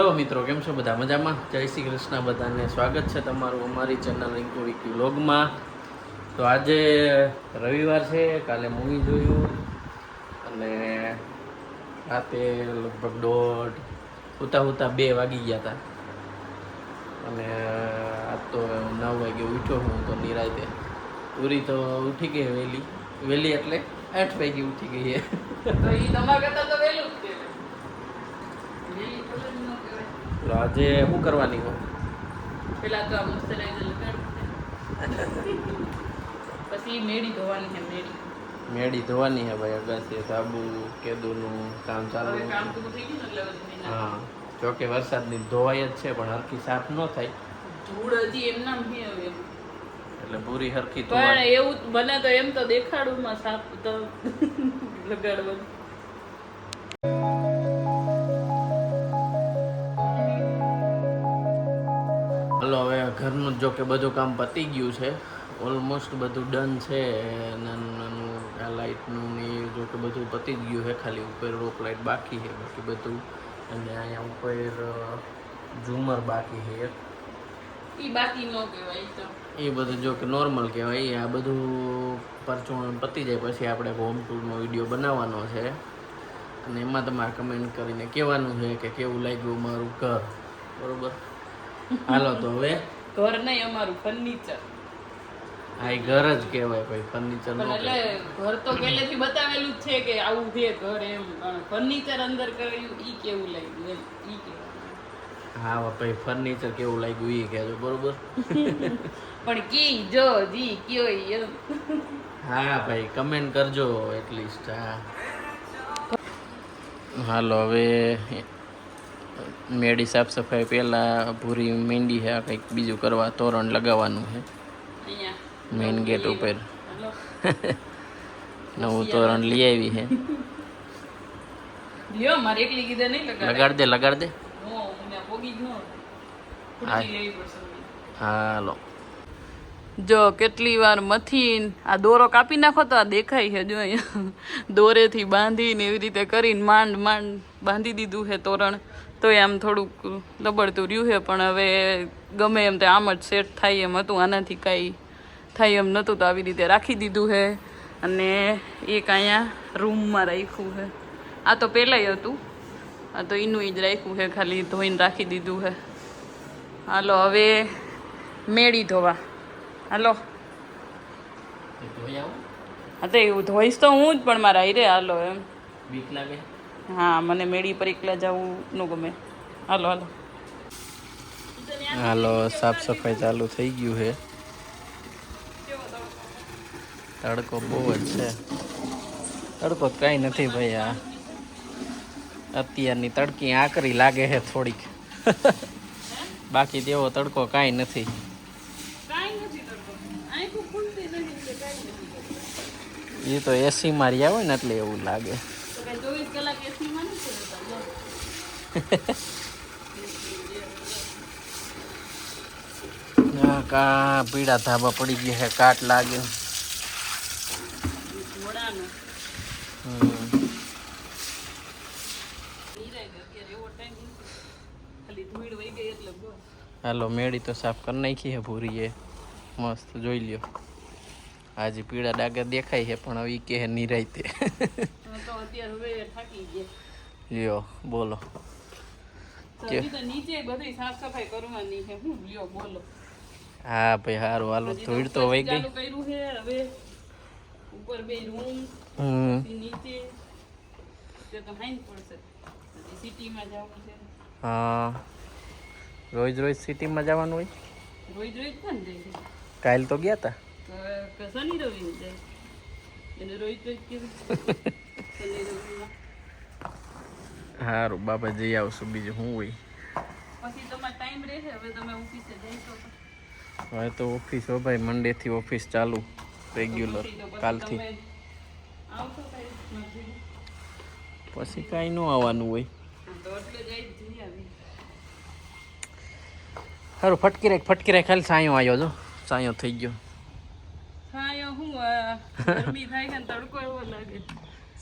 Hello મિત્રો, કેમ છો બધા? મજામાં? જય શ્રી કૃષ્ણ બધાને. સ્વાગત છે તમારું અમારી ચેનલ રિંકુ વિકી વ્લોગમાં. તો આજે રવિવાર છે, કાલે મૂવી જોયું અને રાતે લગભગ 2 વાગી ગયા હતા અને આજ તો 9 વાગે ઉઠ્યો હું તો નિરાતે. પૂરી તો ઉઠી ગઈ વહેલી એટલે 8 વાગે ઉઠી ગઈ છે. તો ઈ તમારા કરતા તો વહેલું જ તો આજે શું કરવાની હો? પેલા તો આ મોઇશ્ચરાઇઝર લગાડવું પછી મેડી ધોવાની છે. મેડી ધોવાની છે ભાઈ. અગાસી સાબુ કેદુનું કામ ચાલુ. હવે કામ પૂરું થઈ ગયું ને એટલે હવે હા, જોકે વરસાદની ધોવાય જ છે પણ હરખી સાફ ન થાય ધૂળ હજી એમના છે હવે એટલે પૂરી હરખી પણ ધોવાય. એવું બને તો એમ તો દેખાડું માં સાફ તો લગાડવાનું. હલો, હવે ઘરનું જો કે બધું કામ પતી ગયું છે, ઓલમોસ્ટ બધું ડન છે. નાનું નાનું આ લાઇટનું ને જો કે બધું પતી જ ગયું છે, ખાલી ઉપર રોપ લાઇટ બાકી છે બાકી બધું. અને અહીંયા ઉપર ઝુમર બાકી છે. ઈ બાકી ન કહેવાય તો એ બધું જો કે નોર્મલ કહેવાય. આ બધું પરચુરણ પતી જાય પછી આપણે હોમ ટૂરનો વિડીયો બનાવવાનો છે અને એમાં તમારે કમેન્ટ કરીને કહેવાનું છે કે કેવું લાગ્યું મારું ઘર. બરોબર? હાલો તો હવે ઘર નહીં, અમારું ફર્નિચર. આ ઘર જ કહેવાય ભાઈ, ફર્નિચર નો પણ એટલે ઘર તો પહેલેથી બતાવેલું જ છે કે આવું છે ઘર એમ, પણ ફર્નિચર અંદર કર્યું ઈ કેવું લાગ્યું એમ ઈ કહેવાય. હા ભાઈ, ફર્નિચર કેવું લાગ્યું એ કહેજો. બરોબર? પણ કી જો જી કયો એમ. હા ભાઈ, કમેન્ટ કરજો એટલીસ્ટ. હા, હાલો હવે મેડી સાફ સફાઈ પહેલાં પૂરી મીંડી છે. કંઈક બીજું કરવા તોરણ લગાવવાનું છે અહીંયા મેઇન ગેટ ઉપર. હાલો નવું તોરણ લઈ આવી છે. લ્યો મારે એકલી કીધે નહીં લગાડ દે. હો મને પોગી જ ન ખુરશી લેવી પડશે. હાલો, જો કેટલી વાર મથીન આ દોરો કાપી નાખો તો આ દેખાય છે. જો અહીંયા દોરેથી બાંધીને એવી રીતે કરીને માંડ બાંધી દીધું છે તોરણ. તો આમ થોડુંક લબડતું રહ્યું છે પણ હવે ગમે એમ તે આમ જ સેટ થાય એમ હતું. આનાથી કાંઈ થાય એમ નહોતું તો આવી રીતે રાખી દીધું છે. અને એક અહીંયા રૂમમાં રાખ્યું છે. આ તો પહેલાંય હતું, આ તો એનું જ રાખ્યું છે, ખાલી ધોઈને રાખી દીધું છે. હાલો હવે મેળી ધોવા. હાલો હા તો એવું ધોઈશ તો હું જ, પણ મારા હારે હાલો એમ. બીક લાગે? હા, મને મેળી પર એકલા જવું ન ગમે. હાલો હાલો, સાફ સફાઈ ચાલુ થઈ ગયું છે. તડકો બહુ જ છે. તડકો કાંઈ નથી ભાઈ. આ અત્યારની તડકી આકરી લાગે છે થોડીક. બાકી તેવો તડકો કાંઈ નથી. એ તો એસી માં રહ્યા હોય ને એટલે એવું લાગે. કા પીળા ધાબા પડી ગયા છે, કાટ લાગે. હાલો, મેળી તો સાફ કરી નાખી છે પૂરી એ મસ્ત. જોઈ લ્યો, આજે પીળા ડાગર દેખાય છે પણ હવે કે નિરાયતે. લ્યો બોલો. હા ભાઈ, સારું. હાલો, ધૂળ તો વહી ગઈ. ઉપર બે રૂમ નીચે તો હાઈન પડશે. સિટીમાં જવું છે. હા, રોજ સિટીમાં જવાનું હોય. રોજ પણ જાય. કાલ તો ગયા તા. શનિ રવિ જાય એને રોજ કેવું. સારું બાબા, જઈ આવશું. બીજું શું હોય? પછી તમારો ટાઈમ રહેશે. હવે તમે ઓફિસે જઈશો. હવે તો ઓફિસ હો ભાઈ, મંડે થી ઓફિસ ચાલુ રેગ્યુલર. કાલથી પછી કાંઈ ન આવવાનું હોય. સારું, ફટકી રાખ ખાલી. સાયો આવ્યો, જો સાયો થઈ ગયો. તડકો એવો લાગે.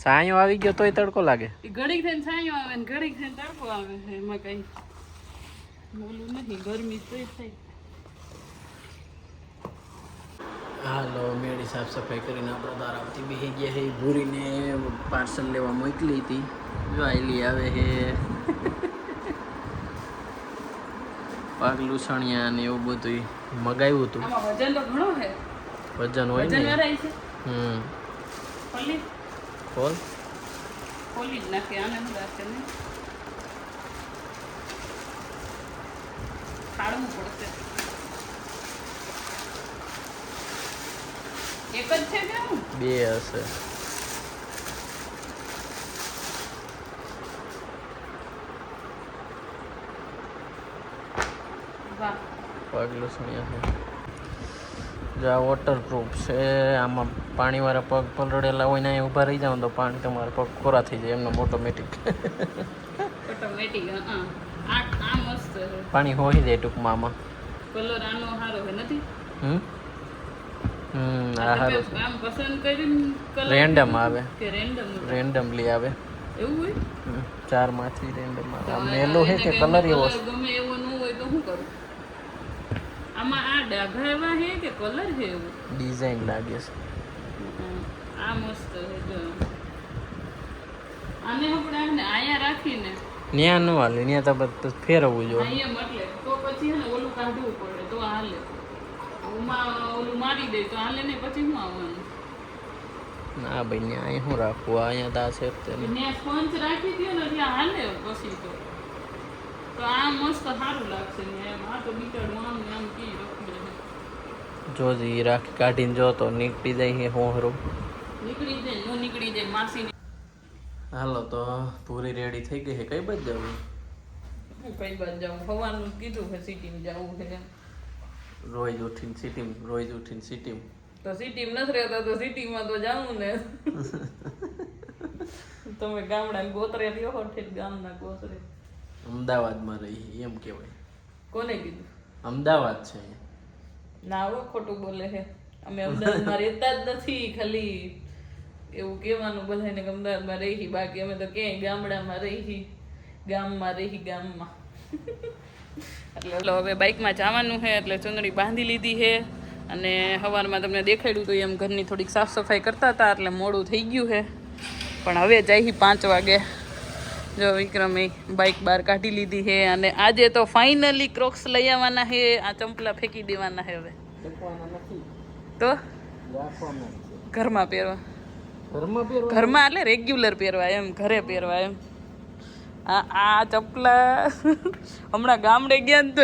સાયો આવી ગયો તોય તડકો લાગે. ઘડીક થઈને સાયો આવે ને ઘડીક થઈને તડકો આવે. એમાં કઈ ઓલું નહીં ગરમી તો થાય. હાલો મેળી સાફ સફાઈ કરીને આપણે તારાવથી બેસી ગયા છે. ભૂરીને પાર્સલ લેવા મોકલી હતી. જો આયલી આવે છે પાક લૂસણિયા ને એવું બધું મગાવ્યું હતું. આમાં વજન તો ઘણો છે. વજન હોય વજન ને. વરાય છે. ખોલ ખોલી જ નાખી. આને શું રાખે ને ફાડવું પડશે. એક જ છે કે હું? બે હશે. વાહ પગ લસણિયા છે. જો આ વોટરપ્રૂફ છે. આમાં પાણીવાળા પગ પલળેલા હોય ને અહીં ઊભા રહી જાવ તો પાણી તમારા પગ કોરા થઈ જાય એમનો ઓટોમેટિક. ઓટોમેટિક. હા આ મસ્ત છે. પાણી હોઈ જાય ટૂંકમાં આમાં. કલર આનો સારો છે નથી? આ સારું છે. આમ પસંદ કરીને કલર રેન્ડમ આવે. કે રેન્ડમલી આવે. એવું હોય? 4 માંથી રેન્ડમ આવે. આ મેલો છે કે કલર એવો છે? ગમે એવો ન હોય તો શું કરું? આમાં આ ડાઘા એવા છે કે કલર છે એવો? ડિઝાઇન લાગે છે. આ મસ્ત છે જો. આને આપણે આને આયા રાખીને ન્યા ન હાલે. ન્યા તો બધું ફેરવવું જોઈએ. અહીંયા એટલે તો પછી છે ને ઓલું કાઢવું પડે તો હાલે. ઓલું મારી દે તો હાલે ને પછી શું આવવાનું? ના ભાઈ ન્યા અહીં શું રાખવું? અહીંયા તો આ છે તે ત્યાં સ્પંચ રાખી દો ને ત્યાં હાલે પછી તો આ મસ્ત સારું લાગશે ને એમ. આ તો બીટાડું આમ ને આમ કી રખડે છે. જોજી રાખી કાઢીને જો તો નીકળી જાય છે હોહરું. નીકળી જાય નો નીકળી જાય માસી. હાલો તો પૂરી રેડી થઈ ગઈ છે. કઈ બાજુ જવું? હું કઈ બાજુ જાઉં? સવારનું કીધું છે સિટીમાં જવું છે. રોજ ઉઠીને સિટીમ. તો સિટીમાં નથી રહેતા તો સિટીમાં તો જાવું ને. તમે ગામડા ગોતરે રહ્યો હો ઠેક ગામના ગોતરે. અમદાવાદમાં રહી એમ કહેવાય. કોને કીધું? અમદાવાદ છે. ના હવે ખોટું બોલે છે. અમે અમદાવાદમાં રહેતા જ નથી. ખાલી એવું કહેવાનું બધાને કે અમદાવાદમાં રહી. બાકી અમે તો ક્યાંય ગામડામાં રહી. ગામમાં રહી ગામમાં. એટલે હવે બાઇકમાં જવાનું છે એટલે ચૂંદડી બાંધી લીધી છે. અને સવારમાં તમને દેખાડ્યું તો એમ ઘરની થોડીક સાફ સફાઈ કરતા હતા એટલે મોડું થઈ ગયું છે. પણ હવે જાય 5 વાગે. જો વિક્રમે બાઇક બહાર કાઢી લીધી છે. અને આજે તો ફાઇનલી ક્રોક્સ લઈ આવવાના છે. આ ચંપલા ફેંકી દેવાના છે હવે. તો ઘરમાં પહેરવા. ઘરમાં એટલે રેગ્યુલર પહેરવા એમ. ઘરે પહેરવા એમ. આ ચંપલા હમણાં ગામડે ગયા ને તો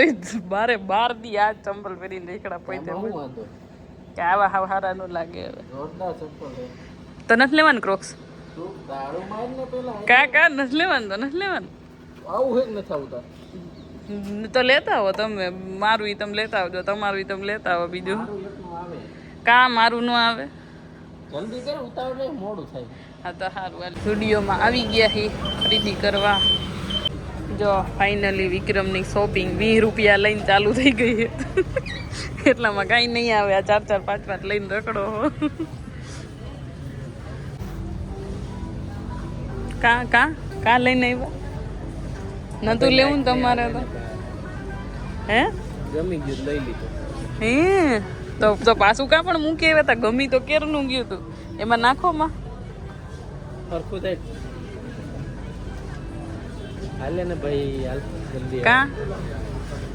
બાર દી આ ચંપલ પહેરીને નીકળ્યા પૈતે કે આવા હાવ હારા ન લાગે હવે. તો નથી લેવાનું ક્રોક્સ? કા નથી લેવાનું? તો નથી લેવાનું. તો લેતા આવો તમે. મારું ઈ તમે લેતા આવજો. તમારું ઈ તમે લેતા આવો. બીજું કા મારું ન આવે? જલ્દી કર, ઉતાવળ મોડું થાય. હા તો સારું. સ્ટુડિયોમાં આવી ગયા છે ખરીદી કરવા. જો ફાઇનલી વિક્રમની શોપિંગ 20 રૂપિયા લઈને ચાલુ થઈ ગઈ છે. એટલામાં કાંઈ નહીં આવે. આ 4-4, 5-5 લઈને રખડો હો. કા લઈને આવ્યા? નતું લેવું ને તમારે તો? હે ગમી ગયું લઈ લીધું. હે તો પાછું કા પણ મૂકી આવ્યા હતા? ગમી તો કેરનું ગયું હતું. એમાં નાખોમાં સરખું થાય. હાલે ને ભાઈ, હાલ જલ્દી. કા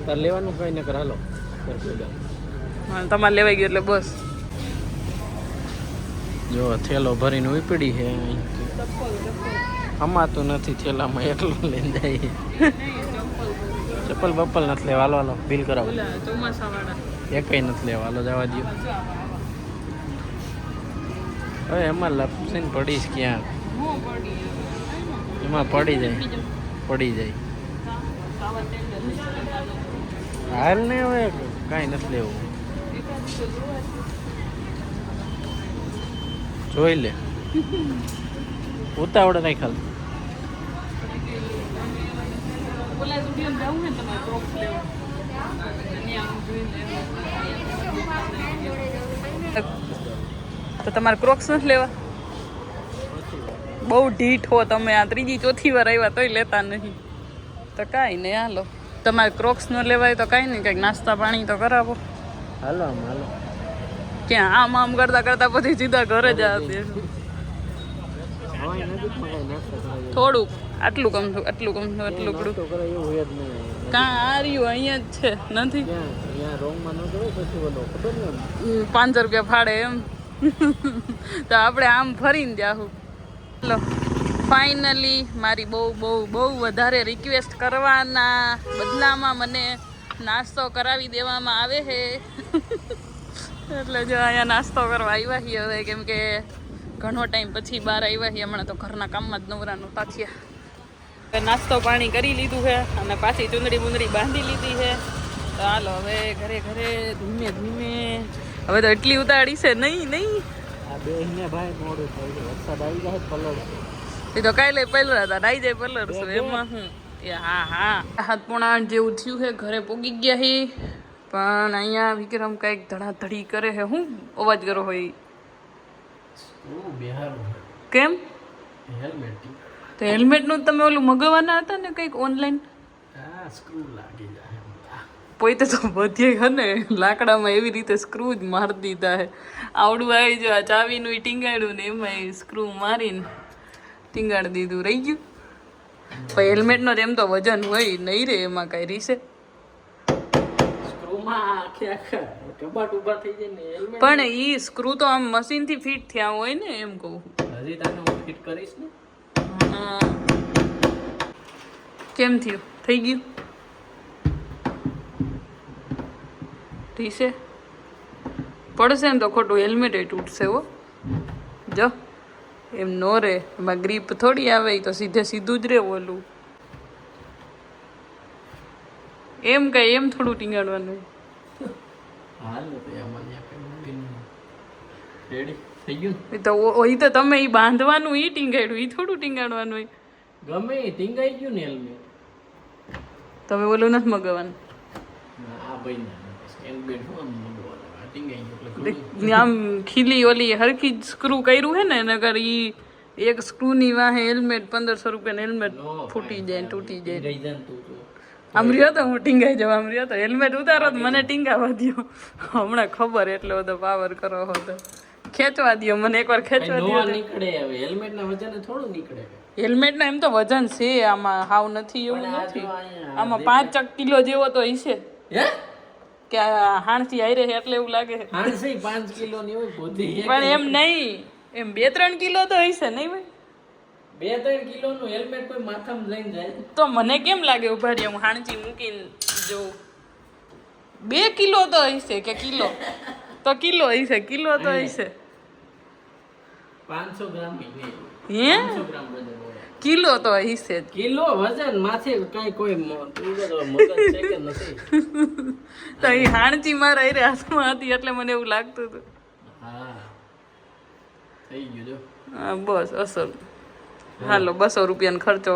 તાર લેવાનું કઈ ન કર. હાલો તમારે લેવાઈ ગયું એટલે બસ. જો થેલો ભરીને ઉપડી છે. અમાતું નથી થેલામાં, એકલો લઈને જાય. ચપ્પલ બપ્પલ નથી લેવા. હાલો બિલ કરાવો. ચોમાસા વાળા એકઈ નથી લેવા. હાલો જવા દો. હવે એમાં લપસીને પડીશ ક્યાં? એમાં પડી જાય. હાલ ને હવે કાંઈ નથી લેવું. જોઈ લે. ઉતાવળ નહીં ખાલી. તો તમારે ક્રોક્સ નથી લેવા? બહુ ઢીઠ હો તમે. આ 3જી 4થી વાર આવ્યા તોય લેતા નહીં. તો કાંઈ નહીં હાલો. તમારે ક્રોક્સ ન લેવાય તો કાંઈ નહીં, કંઈક નાસ્તા પાણી તો કરાવો. હાલો આમ હાલો. ક્યાં આમ કરતા કરતા પછી સીધા ઘરે જ આવતી. થોડુંક આટલું કમતું આટલું કમતું આટલું કડું કાં આ રહ્યું અહીંયા જ છે નથી. 500 રૂપિયા ફાડે એમ. તો આપણે આમ ફરીને જાહું. ચલો ફાઇનલી મારી બહુ વધારે રિક્વેસ્ટ કરવાના બદલામાં મને નાસ્તો કરાવી દેવામાં આવે છે. એટલે જો અહીંયા નાસ્તો કરવા આવ્યા છીએ હવે, કેમ કે ઘણો ટાઈમ પછી બહાર આવ્યા છીએ. હમણાં તો ઘરના કામમાં જ નવરા નહોતા થયા. નાસ્તો પાણી કરી લીધું છે અને પાછી ચુંદડી બુંદડી બાંધી લીધી છે. તો હાલો હવે ઘરે ધીમે ધીમે. હવે તો એટલી ઉતાળી છે નહીં. એ તો કાલે પલરા હતા ડાઈ જાય પલરશું એમાં હું. હા 7:30 જેવું થયું છે. ઘરે પોગી ગયા હી, પણ અહીંયા વિક્રમ કઈક ધડાધડી કરે છે. હું અવાજ કરો હોય કેમ? તો હેલ્મેટ નું તમે ઓલું મગાવવાના હતા ને કંઈક ઓનલાઈન? પોતે તો બધે હે ને લાકડામાં એવી રીતે સ્ક્રૂ જ મારી દીધા હે. આવડું આવી જો આ ચાવીનું ટીંગાડ્યું ને એમાં સ્ક્રૂ મારીને ટીંગાડી દીધું, રહી ગયું. પણ હેલ્મેટનો એમ તો વજન હોય નહીં રે, એમાં કઈ રીસે. પણ ઈ સ્ક્રૂ તો આમ મશીન થી ફિટ થયા હોય ને એમ કહું. હજી તને હું ફિટ કરીશ ને. કેમ થયું? થઈ ગયું? ઠીસે પડશે ને તો ખોટું હેલ્મેટ એ તૂટશે હો. જો એમ નો રે, એમાં ગ્રીપ થોડી આવે, તો સીધું જ રે ઓલું. એમ કઈ એમ થોડું ટીંગાડવાનું. એ તો તમે ઈ બાંધવાનું ઈ ટીંગાડ્યું, ઈ થોડું ટીંગાડવાનું હોય. ગમે ટીંગાઈ ગયું ને હેલ્મેટ. તમે ઓલું નથી મગાવવાનું. આમ ખીલી ઓલી હરખી જ સ્ક્રૂ કર્યું હે ને, નકર ઈ એક સ્ક્રૂ ની વાહે હેલ્મેટ 1500 રૂપિયા હેલ્મેટ ફૂટી જાય ને તૂટી જાય. આમ રહ્યો તો હું ટીંગાઈ જાઉં, આમ રહ્યો તો હેલ્મેટ ઉતારો તો મને ટીંગાવા દો. હમણાં ખબર એટલો બધો પાવર કરો હો તો ખેંચવા દો મને, એકવાર ખેંચવા દો. હેલ્મેટ ના વજન થોડું નીકળે. હેલ્મેટ ના એમ તો વજન છે, આમાં હાવ નથી એવું નથી. આમાં 5 કિલો જેવો તો હશે કે હાણથી આવી રહે એટલે એવું લાગે. 5 કિલો ની હોય પણ એમ નહીં, એમ 2-3 કિલો તો હશે નહીં ભાઈ. 2-3 કિલો નું હેલ્મેટ કોઈ માથામાં લઈને જાય તો મને કેમ લાગે? ઉભા રહી હું હાણચી મૂકીને જોઉં. 2 કિલો તો હશે કે કિલો તો કિલો હશે, કિલો તો હશે. 500 ગ્રામ હે 500 ગ્રામ વજન હોય. કિલો તો હશે. કિલો વજન માથે કઈ કોઈ મગજ છે કે નથી. તો એ હાણચી મારા એ હાથમાં હતી એટલે મને એવું લાગતું હતું. હા થઈ ગયું જો. હા બસ અસલ. હાલો 200 રૂપિયાનો ખર્ચો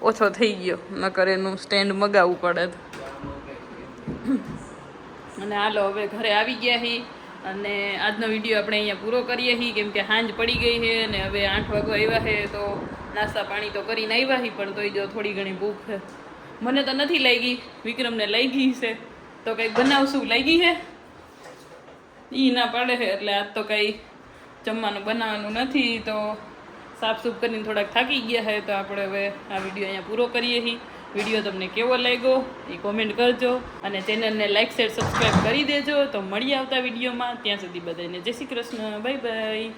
ઓછો થઈ ગયો, નકર એનું સ્ટેન્ડ મગાવવું પડે. અને હાલો હવે ઘરે આવી ગયા હી અને આજનો વિડીયો આપણે અહીંયા પૂરો કરીએ હી, કેમ કે સાંજ પડી ગઈ છે અને હવે 8 વાગવા આવ્યા છે. તો નાસ્તા પાણી તો કરીને આવ્યા હી, પણ તોય જો થોડી ઘણી ભૂખ છે. મને તો નથી લાગી, વિક્રમને લઈ ગઈ છે. તો કંઈક બનાવશું, લઈ ગઈ છે એ ના પાડે છે એટલે આજ તો કંઈ જમવાનું બનાવવાનું નથી. તો સાફસૂફ કરીને થોડાક થાકી ગયા છે. તો આપણે હવે આ વિડીયો અહીંયા પૂરો કરીએ છીએ. વિડીયો તમને કેવો લાગ્યો એ કોમેન્ટ કરજો અને ચેનલને લાઈક શેર સબસ્ક્રાઈબ કરી દેજો. તો મળીએ આવતા વિડીયોમાં. ત્યાં સુધી બધાને જય શ્રી કૃષ્ણ, બાય બાય.